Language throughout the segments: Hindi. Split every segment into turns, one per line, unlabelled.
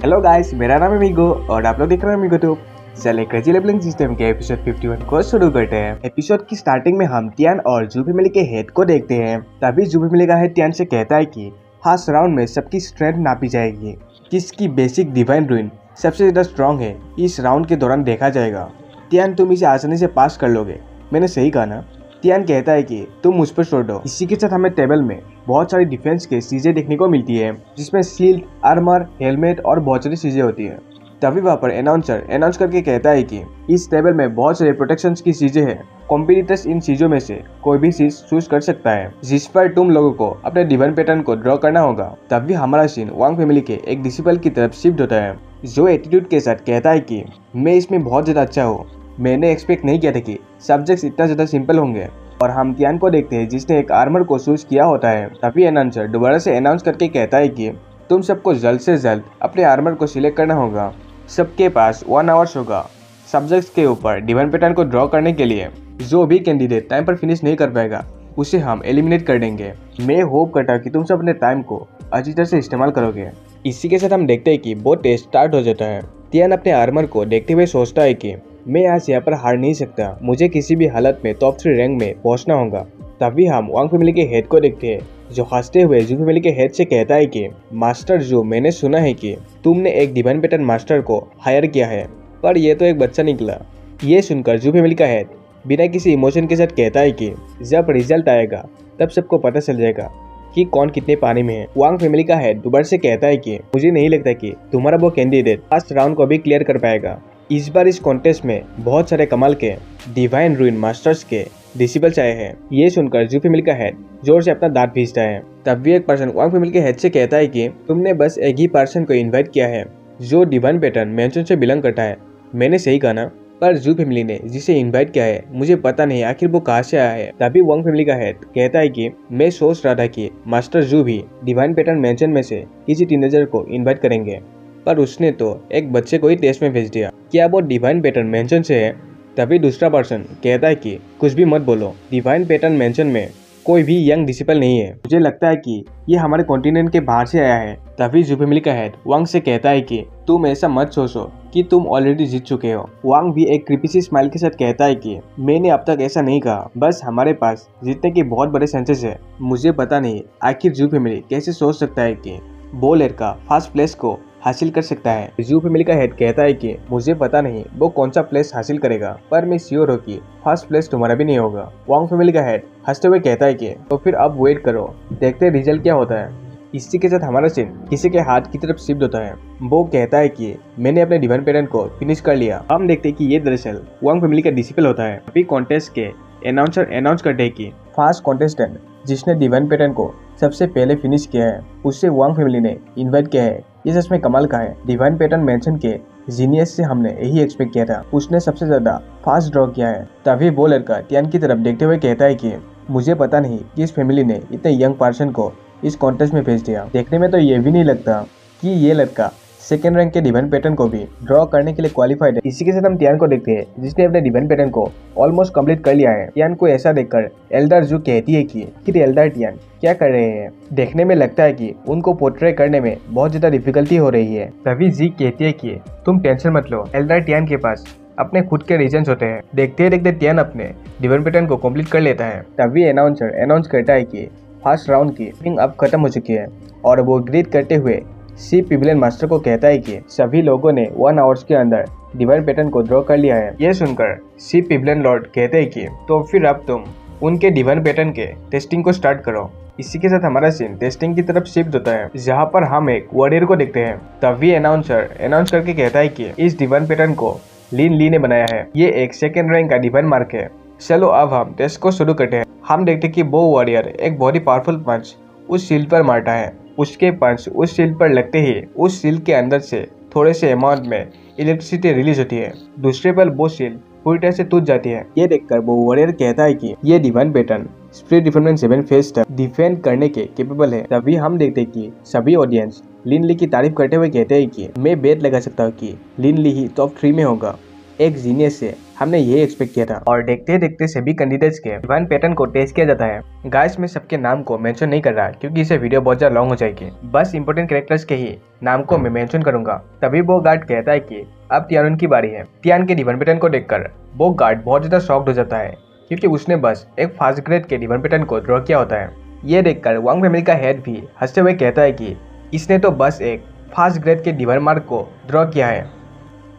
हेलो गाइस, मेरा नाम है मीगो और आप लोग देख रहे हैं मीगो ट्यूब। चलिए क्रेजी लेबलिंग सिस्टम के एपिसोड 51 को शुरू करते हैं। एपिसोड की स्टार्टिंग में हम टियान और जू फैमिली के हेड को देखते हैं। तभी जू फैमिली का हेड टियान से कहता है कि फर्स्ट राउंड में सबकी स्ट्रेंथ नापी जाएगी, किसकी बेसिक डिवाइन रूइन सबसे ज्यादा स्ट्रॉन्ग है इस राउंड के दौरान देखा जाएगा। टियान, तुम इसे आसानी से पास कर लोगे, मैंने सही कहा ना? टियान कहता है कि तुम मुझ पर छोड़ दो। इसी के साथ हमें टेबल में बहुत सारी डिफेंस के चीजें देखने को मिलती है, जिसमें शील्ड, आर्मर, हेलमेट और बहुत सारी चीजें होती है। तभी वहाँ पर अनाउंसर अनाउंस करके कहता है कि इस टेबल में बहुत सारे प्रोटेक्शन की चीजें हैं। कॉम्पिटिटर्स इन चीजों में से कोई भी चीज चूज कर सकता है, जिस पर तुम लोगों को अपने डिवाइन पैटर्न को ड्रॉ करना होगा। तभी हमारा सीन वांग फैमिली के एक डिसिपल की तरफ शिफ्ट होता है, जो एटीट्यूड के साथ कहता है कि मैं इसमें बहुत ज्यादा अच्छा हूँ। मैंने एक्सपेक्ट नहीं किया था कि सब्जेक्ट्स इतना ज्यादा सिंपल होंगे। और हम टियान को देखते हैं जिसने एक आर्मर को चूज किया होता है। तभी अनाउंसर दोबारा से अनाउंस करके कहता है कि तुम सबको जल्द से जल्द अपने आर्मर को सिलेक्ट करना होगा। सबके पास 1 आवर्स होगा सब्जेक्ट्स के ऊपर डिवाइन पैटर्न को ड्रॉ करने के लिए। जो भी कैंडिडेट टाइम पर फिनिश नहीं कर पाएगा उसे हम एलिमिनेट कर देंगे। मैं होप करता हूँ कि तुम सब अपने टाइम को अच्छी तरह से इस्तेमाल करोगे। इसी के साथ हम देखते हैं कि वो टेस्ट स्टार्ट हो जाता है। टियान अपने आर्मर को देखते हुए सोचता है कि मैं आज यहाँ पर हार नहीं सकता, मुझे किसी भी हालत में टॉप 3 रैंक में पहुँचना होगा। तभी हम वांग फैमिली के हेड को देखते हैं, जो हंसते हुए जू फैमिली के हेड से कहता है कि मास्टर जू, मैंने सुना है कि तुमने एक डिवाइन पैटर्न मास्टर को हायर किया है, पर यह तो एक बच्चा निकला। ये सुनकर जू फैमिली का हेड बिना किसी इमोशन के साथ कहता है कि जब रिजल्ट आएगा तब सबको पता चल जाएगा कि कौन कितने पानी में है। वांग फैमिली का हेड दोबारा से कहता है कि मुझे नहीं लगता कि तुम्हारा वो कैंडिडेट फर्स्ट राउंड को भी क्लियर कर पाएगा। इस बार इस कॉन्टेस्ट में बहुत सारे कमाल के डिवाइन रूइन मास्टर्स के डिसिबल्स आए हैं। ये सुनकर जू फैमिली का हेड जोर से अपना दांत पीसता है। तब भी एक पर्सन वांग फैमिली के हेड से कहता है कि तुमने बस एक ही पर्सन को इनवाइट किया है जो डिवाइन पैटर्न मेंशन से बिलोंग करता है। मैंने सही कहा ना? पर जू फैमिली ने जिसे इनवाइट किया है मुझे पता नहीं आखिर वो कहाँ से आया है। तभी वांग फैमिली का हेड कहता है कि मैं सोच रहा था कि मास्टर जू भी डिवाइन पैटर्न मेंशन में से किसी टीनेजर को इन्वाइट करेंगे, पर उसने तो एक बच्चे को ही टेस्ट में भेज दिया। क्या वो डिवाइन पैटर्न मेंशन से है? तभी दूसरा पर्सन कहता है कि कुछ भी मत बोलो, डिवाइन पैटर्न मेंशन में कोई भी यंग डिसिपल नहीं है। मुझे लगता है कि ये हमारे कॉन्टिनेंट के बाहर से आया है। तभी जू फैमिली का हेड वांग से कहता है कि तुम ऐसा मत सोचो कि तुम ऑलरेडी जीत चुके हो। वांग भी एक क्रीपी सी स्माइल के साथ कहता है कि मैंने अब तक ऐसा नहीं कहा, बस हमारे पास जीतने के बहुत बड़े चांसेस है। मुझे पता नहीं आखिर जू फैमिली कैसे सोच सकता है कि वो लड़का फर्स्ट प्लेस को हासिल कर सकता है। जू फैमिली का हेड कहता है कि मुझे पता नहीं वो कौन सा प्लेस हासिल करेगा, पर मैं श्योर हूँ कि फर्स्ट प्लेस तुम्हारा भी नहीं होगा। वांग फैमिली का हेड हंसते हुए कहता है कि तो फिर अब वेट करो, देखते हैं रिजल्ट क्या होता है। इसी के साथ हमारा सीन किसी के हाथ की तरफ शिफ्ट होता है। वो कहता है कि मैंने अपने डिवाइन पैटर्न को फिनिश कर लिया। हम देखते हैं कि ये दरअसल वांग फैमिली का डिसिपल होता है। अभी कॉन्टेस्ट के अनाउंसर अनाउंस करते हैं कि फर्स्ट कॉन्टेस्टेंट जिसने डिवाइन पैटर्न को सबसे पहले फिनिश किया है उसे वांग फैमिली ने इन्वाइट किया है। ये सच में कमाल का है। डिवाइन पैटर्न मेंशन के जीनियस से हमने यही एक्सपेक्ट किया था। उसने सबसे ज्यादा फास्ट ड्रॉ किया है। तभी वो लड़का टियान की तरफ देखते हुए कहता है कि मुझे पता नहीं कि इस फैमिली ने इतने यंग पर्सन को इस कॉन्टेस्ट में भेज दिया। देखने में तो ये भी नहीं लगता कि ये लड़का सेकेंड रैंक के डिवाइन पैटर्न को भी ड्रॉ करने के लिए क्वालिफाइड है। इसी के साथ हम टियान को देखते हैं जिसने अपने डिवाइन पैटर्न को ऑलमोस्ट कंप्लीट कर लिया है। टियान को ऐसा देखकर एल्डर जू कहती है कि एल्डर टियान क्या कर रहे हैं? देखने में लगता है कि उनको पोर्ट्रे करने में बहुत ज्यादा डिफिकल्टी हो रही है। तभी जी कहती है कि तुम टेंशन मत लो, एल्डर टियान के पास अपने खुद के रीजंस होते हैं। देखते देखते टियान अपने डिवाइन पैटर्न को कंप्लीट कर लेता है। तभी अनाउंसर अनाउंस करता है कि फर्स्ट राउंड की मीटिंग अब खत्म हो चुकी है, और वो ग्रीट करते हुए सी पिबलियन मास्टर को कहता है कि सभी लोगों ने 1 आवर्स के अंदर डिवाइन पैटर्न को ड्रॉ कर लिया है। ये सुनकर सी पिबलियन लॉर्ड कहते हैं कि तो फिर अब तुम उनके डिवाइन पैटर्न के टेस्टिंग को स्टार्ट करो। इसी के साथ हमारा सीन टेस्टिंग की तरफ शिफ्ट होता है, जहाँ पर हम एक वॉरियर को देखते हैं। तभी अनाउंसर अनाउंस करके कहता है कि इस डिवाइन पैटर्न को लिन ली ने बनाया है। ये एक सेकेंड रैंक का डिवाइन मार्क है। चलो अब हम टेस्ट को शुरू करते हैं। हम देखते हैं कि वो वॉरियर एक बहुत ही पावरफुल पंच उस शील्ड पर मारता है। उसके पंच उस शील्ड पर लगते ही उस शील्ड के अंदर से थोड़े से अमाउंट में इलेक्ट्रिसिटी रिलीज होती है। दूसरे पल वो शील्ड पूरी तरह से टूट जाती है। ये देखकर वो वॉरियर कहता है कि ये divine pattern spirit different 7 phase तक डिफेंड करने के केपेबल है। तभी हम देखते हैं कि सभी ऑडियंस लिन ली की तारीफ करते हुए कहते हैं कि मैं बेट लगा सकता हूँ कि लिन ली ही टॉप 3 में होगा। एक जीनियस से हमने ये एक्सपेक्ट किया था। और देखते देखते सभी कैंडिडेट्स के डिवाइन पैटर्न को टेस्ट किया जाता है। गाइस मैं सबके नाम को मेंशन नहीं कर रहा क्योंकि इसे वीडियो बहुत ज्यादा लॉन्ग हो जाएगी। बस इंपॉर्टेंट कैरेक्टर्स के ही नाम को मैं मेंशन करूंगा। तभी वो गार्ड कहता है कि अब तियान की बारी है। तियान के डिवाइन पैटर्न को देखकर वो गार्ड बहुत ज्यादा शॉक्ड हो जाता है क्योंकि उसने बस एक फास्ट ग्रेड के डिवाइन पैटर्न को ड्रॉ किया होता है। ये देखकर वांग फैमिली का हेड भी हंसते हुए कहता है कि इसने तो बस एक फास्ट ग्रेड के डिवाइन मार्क को ड्रॉ किया है।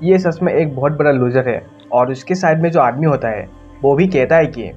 ये सच में एक बहुत बड़ा लूजर है। और उसके साइड में जो आदमी होता है वो भी कहता है कि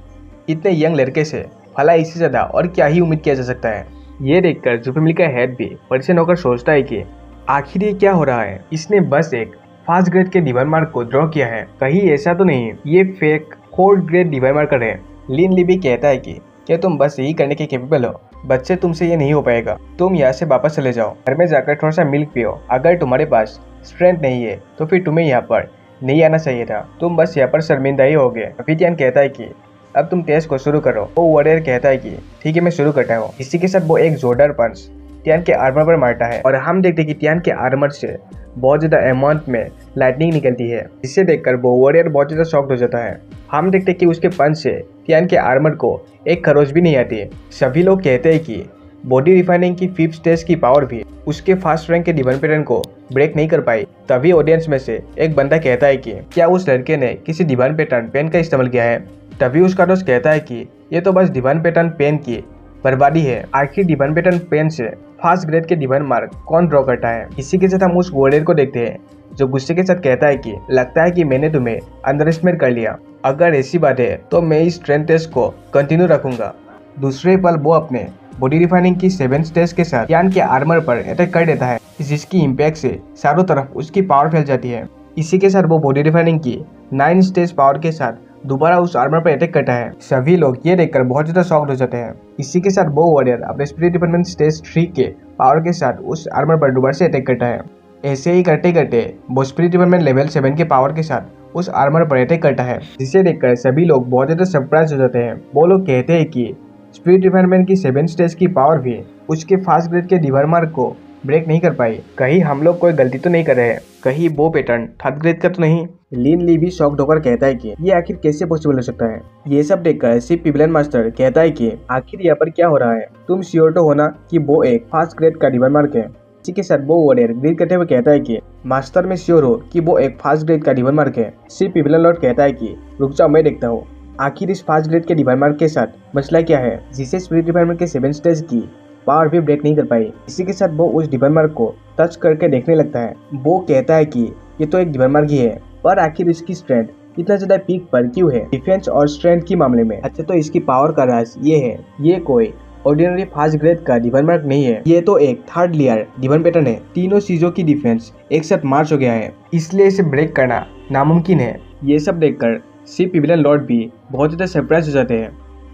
इतने यंग लड़के से भला इससे ज़्यादा और क्या ही उम्मीद किया जा सकता है। ये देखकर जू फैमिली का हेड भी परेशान होकर सोचता है कि आखिर ये क्या हो रहा है। इसने बस एक फास्ट ग्रेड के डिवाइन मार्क को ड्रॉ किया है, कहीं ऐसा तो नहीं ये fake fourth grade divine marker है। लिन ली भी कहता है कि क्या तुम बस यही करने के कैपेबल हो? बच्चे तुमसे ये नहीं हो पाएगा। तुम यहाँ से वापस चले जाओ, घर में जाकर थोड़ा सा मिल्क पियो। अगर तुम्हारे पास स्ट्रेंथ नहीं है तो फिर तुम्हें यहाँ पर नहीं आना चाहिए था। तुम बस यहाँ पर शर्मिंदा ही होगे। अभी तियान कहता है कि अब तुम टेस्ट को शुरू करो। वो वॉरियर कहता है कि ठीक है मैं शुरू करता हूँ। इसी के साथ वो एक जोरदार पंच तियान के आर्मर पर मारता है और हम देखते हैं कि तियान के आर्मर से बहुत ज्यादा अमाउंट में लाइटनिंग निकलती है। इसे देखकर वो वॉरियर बहुत ज्यादा शॉक्ड हो जाता है। हम देखते हैं कि उसके पंच से तियान के आर्मर को एक खरोच भी नहीं आती। सभी लोग कहते हैं कि बॉडी रिफाइनिंग की 5th स्टेज की पावर भी उसके फास्ट रैंक के डिवाइन पैटर्न को ब्रेक नहीं कर पाई। तभी ऑडियंस में से एक बंदा कहता है कि क्या उस लड़के ने किसी डिवाइन पैटर्न पेन का इस्तेमाल किया है? तभी उसका दोस्त कहता है कि ये तो बस डिवाइन पैटर्न पेन की बर्बादी है। आखिर डिवाइन पैटर्न पेन से फास्ट ग्रेड के डिवाइन मार्क कौन ड्रॉ करता है? इसी के साथ हम उस वॉरियर को देखते हैं जो गुस्से के साथ कहता है कि लगता है कि मैंने तुम्हें अंडर एस्टिमेट कर लिया। अगर ऐसी बात है तो मैं इस स्ट्रेंथ टेस्ट को कंटिन्यू रखूंगा। दूसरे पल वो अपने बॉडी रिफाइनिंग की 7th स्टेज के साथ तियान के आर्मर पर अटैक कर देता है, जिसकी इम्पैक्ट से चारों तरफ उसकी पावर फैल जाती है। इसी के साथ वो बॉडी रिफाइनिंग की 9th स्टेज पावर के साथ दोबारा उस आर्मर पर अटैक करता है। सभी लोग ये देखकर बहुत ज्यादा शॉक्ड हो जाते हैं। इसी के साथ वो वॉरियर अपने स्पिरिट डिपार्टमेंट स्टेज 3 के पावर के साथ उस आर्मर पर दोबारा से अटैक करता है। ऐसे ही करते करते वो स्पिरिट डिपार्टमेंट लेवल 7 के पावर के साथ उस आर्मर पर अटैक करता है, जिसे देखकर सभी लोग बहुत ज्यादा सरप्राइज हो जाते हैं। वो लोग कहते हैं कि स्पिरिट डिपार्टमेंट की 7th स्टेज की पावर भी उसके फास्ट ग्रेड के डिवाइन मार्क को ब्रेक नहीं कर पाई। कहीं हम लोग कोई गलती तो नहीं कर रहे हैं? कहीं वो पैटर्न 3rd ग्रेड का तो नहीं? लिन ली भी शॉक्ड होकर कहता है कि ये आखिर कैसे पॉसिबल हो सकता है। ये सब देखकर सिर्फ पिबलन मास्टर कहता है कि आखिर यहाँ पर क्या हो रहा है? तुम श्योर तो होना कि वो एक फास्ट ग्रेड का डिवाइन मार्क है? इसी के साथ वो वॉरियर ग्रीड करते हुए कहता है कि मास्टर में श्योर हो कि वो एक फास्ट ग्रेड का डिवाइन मार्क है? सिर्फ पिबलन लॉर्ड कहता है कि रुक जाओ मैं देखता हूँ। आखिर इस फास्ट ग्रेड के डिवाइन मार्क के साथ मसला क्या है जिसे स्पिरिट डिपार्टमेंट के 7th स्टेज की पावर भी ब्रेक नहीं कर पाई। इसी के साथ वो उस डिवाइन मार्क को टच करके देखने लगता है। वो कहता है कि ये तो एक डिवाइन मार्क ही है, पर आखिर इसकी स्ट्रेंथ इतना ज्यादा पीक पर क्यों है डिफेंस और स्ट्रेंथ के मामले में? अच्छा तो इसकी पावर का राज ये है, ये कोई ऑर्डिनरी फास्ट ग्रेड का डिवाइन मार्क नहीं है, ये तो एक 3rd लेयर डिवाइन पैटर्न है। तीनों चीजों की डिफेंस एक साथ मार्च हो गया है, इसलिए इसे ब्रेक करना नामुमकिन है। ये सब देखकर सिर्फ पिबलन लॉर्ड भी बहुत ज्यादा सरप्राइज हो जाते हैं।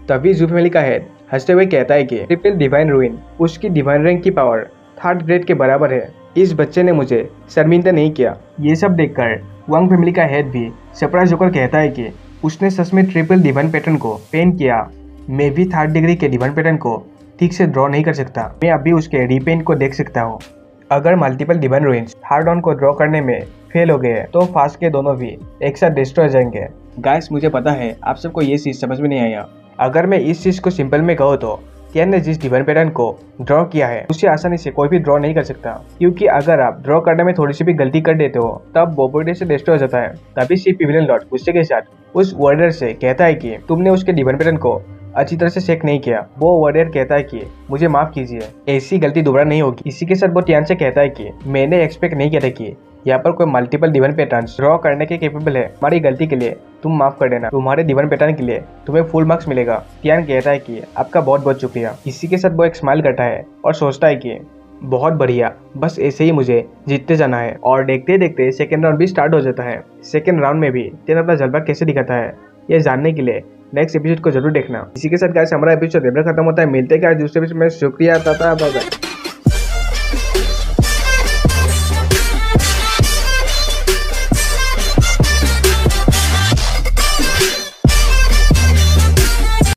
तभी जू फैमिली का हेड हंसते हुए कहता है कि ट्रिपल डिवाइन रूइन उसकी डिवाइन रैंक की पावर 3rd ग्रेड के बराबर है। इस बच्चे ने मुझे शर्मिंदा नहीं किया। ये सब देखकर वांग फैमिली का हेड भी सरप्राइज होकर कहता है कि उसने सच में ट्रिपल डिवाइन पैटर्न को पेन किया। मैं भी 3rd डिग्री के डिवाइन पैटर्न को ठीक से ड्रॉ नहीं कर सकता। मैं अभी उसके रीपेंट को देख सकता हूँ। अगर multiple divine ruins 3rd on को ड्रॉ करने में फेल हो गए तो फास्ट के दोनों भी एक साथ डिस्ट्रॉय हो जाएंगे। गाइस मुझे पता है आप सबको ये चीज समझ में नहीं आया। अगर मैं इस चीज को सिंपल में कहूँ तो तियान ने जिस डिवाइन पैटर्न को ड्रॉ किया है उसे आसानी से कोई भी ड्रॉ नहीं कर सकता, क्योंकि अगर आप ड्रॉ करने में थोड़ी सी भी गलती कर देते हो तब वो बॉडी से डिस्ट्रॉय हो जाता है। तभी सिर्फ पिबलन लॉर्ड गुस्से के साथ उस वॉरियर से कहता है कि तुमने उसके डिवाइन पैटर्न को अच्छी तरह से चेक नहीं किया। वो वॉरियर कहता है कि मुझे माफ कीजिए, ऐसी गलती दोबारा नहीं होगी। इसी के साथ वो तियान से कहता है कि मैंने एक्सपेक्ट नहीं किया था कि यहाँ पर कोई मल्टीपल डिवाइन पैटर्न ड्रॉ करने के कैपेबल है। हमारी गलती के लिए तुम माफ कर देना, तुम्हारे डिवाइन पैटर्न के लिए तुम्हें फुल मार्क्स मिलेगा। तियान कहता है कि आपका बहुत बहुत शुक्रिया। इसी के साथ वो एक स्माइल करता है और सोचता है कि बहुत बढ़िया, बस ऐसे ही मुझे जीतते जाना है। और देखते देखते सेकेंड राउंड भी स्टार्ट हो जाता है। सेकेंड राउंड में भी तियान अपना जज्बा कैसे दिखाता है ये जानने के लिए नेक्स्ट एपिसोड को जरूर देखना। इसी के साथ गाइस हमारा एपिसोड खत्म होता है। मिलते हैं दूसरे एपिसोड में। शुक्रिया, टाटा, बाय बाय।